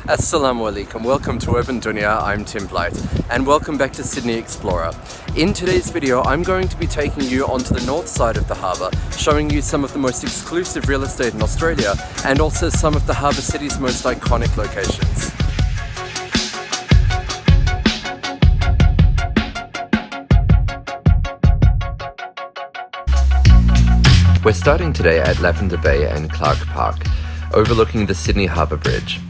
Assalamu alaikum, welcome to Urban Dunya, I'm Tim Blight, and welcome back to Sydney Explorer. In today's video, I'm going to be taking you onto the north side of the harbour, showing you some of the most exclusive real estate in Australia, and also some of the harbour city's most iconic locations. We're starting today at Lavender Bay and Clark Park, overlooking the Sydney Harbour Bridge.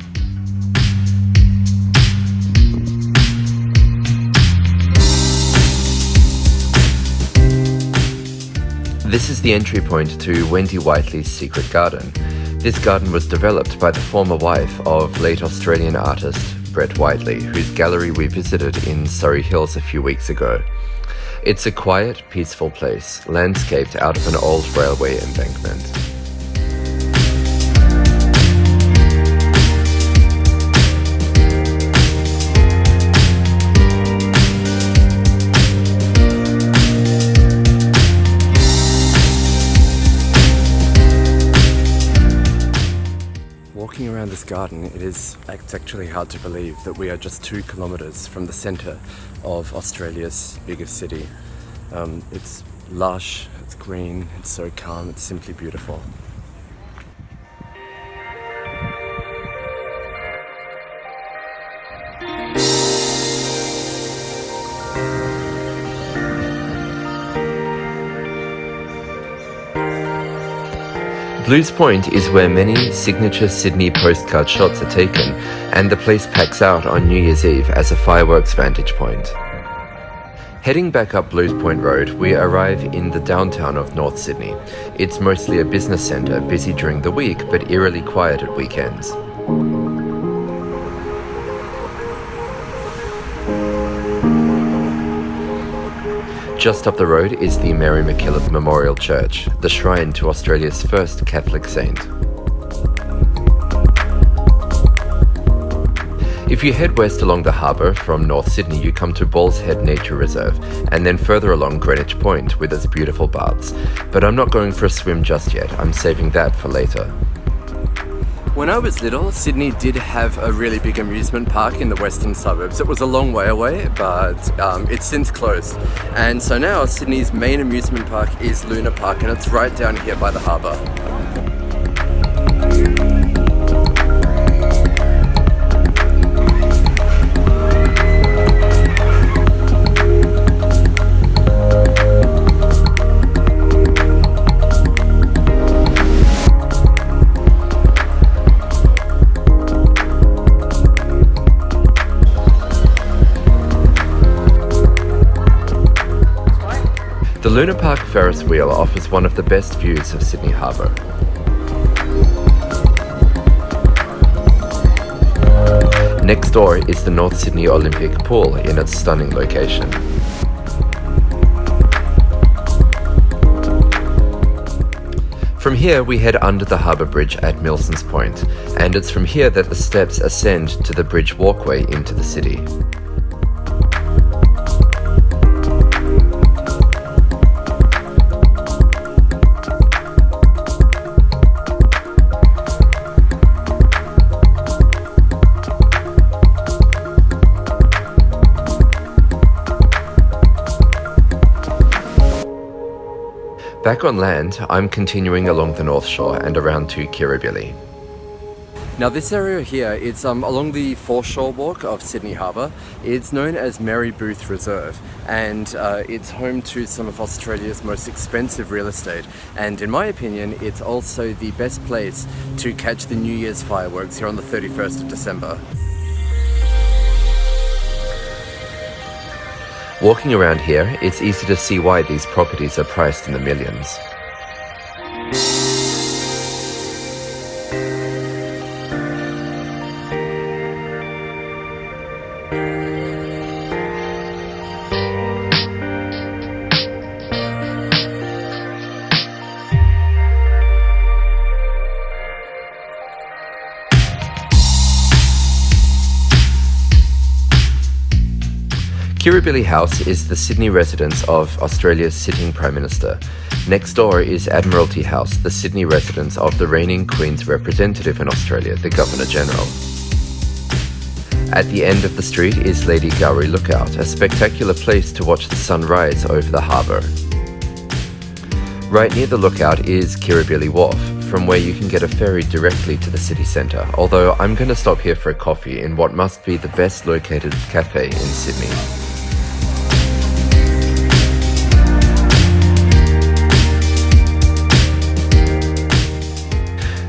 This is the entry point to Wendy Whiteley's secret garden. This garden was developed by the former wife of late Australian artist Brett Whiteley, whose gallery we visited in Surrey Hills a few weeks ago. It's a quiet, peaceful place, landscaped out of an old railway embankment. Walking around this garden, it's actually hard to believe that we are just 2 kilometres from the centre of Australia's biggest city. It's lush, it's green, it's so calm, it's simply beautiful. Blues Point is where many signature Sydney postcard shots are taken, and the place packs out on New Year's Eve as a fireworks vantage point. Heading back up Blues Point Road, we arrive in the downtown of North Sydney. It's mostly a business centre, busy during the week, but eerily quiet at weekends. Just up the road is the Mary Mackillop Memorial Church, the shrine to Australia's first Catholic saint. If you head west along the harbour from North Sydney, you come to Balls Head Nature Reserve, and then further along Greenwich Point with its beautiful baths. But I'm not going for a swim just yet, I'm saving that for later. When I was little, Sydney did have a really big amusement park in the western suburbs. It was a long way away, but it's since closed. And so now Sydney's main amusement park is Luna Park, and it's right down here by the harbour. The Luna Park Ferris wheel offers one of the best views of Sydney Harbour. Next door is the North Sydney Olympic Pool in its stunning location. From here we head under the harbour bridge at Milsons Point, and it's from here that the steps ascend to the bridge walkway into the city. Back on land, I'm continuing along the north shore and around to Kirribilli. Now this area here, it's along the foreshore walk of Sydney Harbour. It's known as Mary Booth Reserve, and it's home to some of Australia's most expensive real estate. And in my opinion, it's also the best place to catch the New Year's fireworks here on the 31st of December. Walking around here, it's easy to see why these properties are priced in the millions. Kirribilli House is the Sydney residence of Australia's sitting Prime Minister. Next door is Admiralty House, the Sydney residence of the reigning Queen's representative in Australia, the Governor-General. At the end of the street is Lady Gowrie Lookout, a spectacular place to watch the sun rise over the harbour. Right near the lookout is Kirribilli Wharf, from where you can get a ferry directly to the city centre, although I'm going to stop here for a coffee in what must be the best located cafe in Sydney.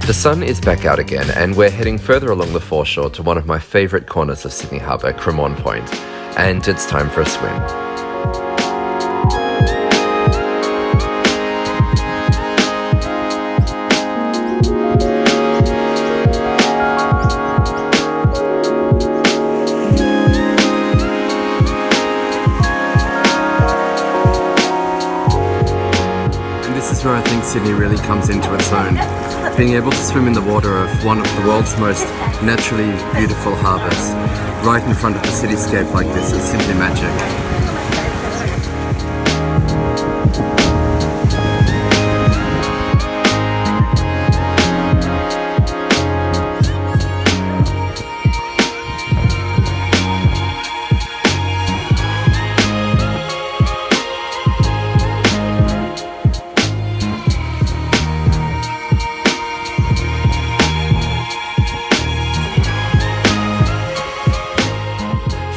The sun is back out again, and we're heading further along the foreshore to one of my favourite corners of Sydney Harbour, Cremorne Point, and it's time for a swim. This is where I think Sydney really comes into its own. Being able to swim in the water of one of the world's most naturally beautiful harbours, right in front of the cityscape like this, is simply magic.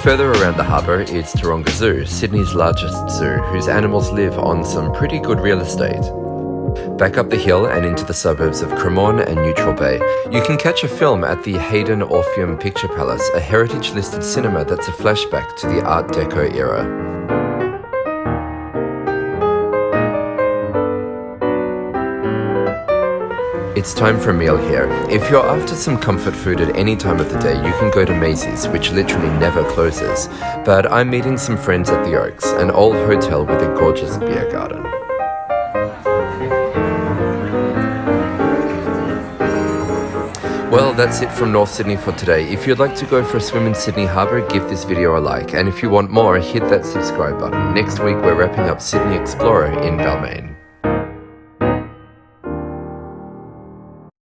Further around the harbour is Taronga Zoo, Sydney's largest zoo, whose animals live on some pretty good real estate. Back up the hill and into the suburbs of Cremorne and Neutral Bay, you can catch a film at the Hayden Orpheum Picture Palace, a heritage-listed cinema that's a flashback to the Art Deco era. It's time for a meal here. If you're after some comfort food at any time of the day, you can go to Maisys, which literally never closes. But I'm meeting some friends at the Oaks, an old hotel with a gorgeous beer garden. Well, that's it from North Sydney for today. If you'd like to go for a swim in Sydney Harbour, give this video a like. And if you want more, hit that subscribe button. Next week, we're wrapping up Sydney Explorer in Balmain.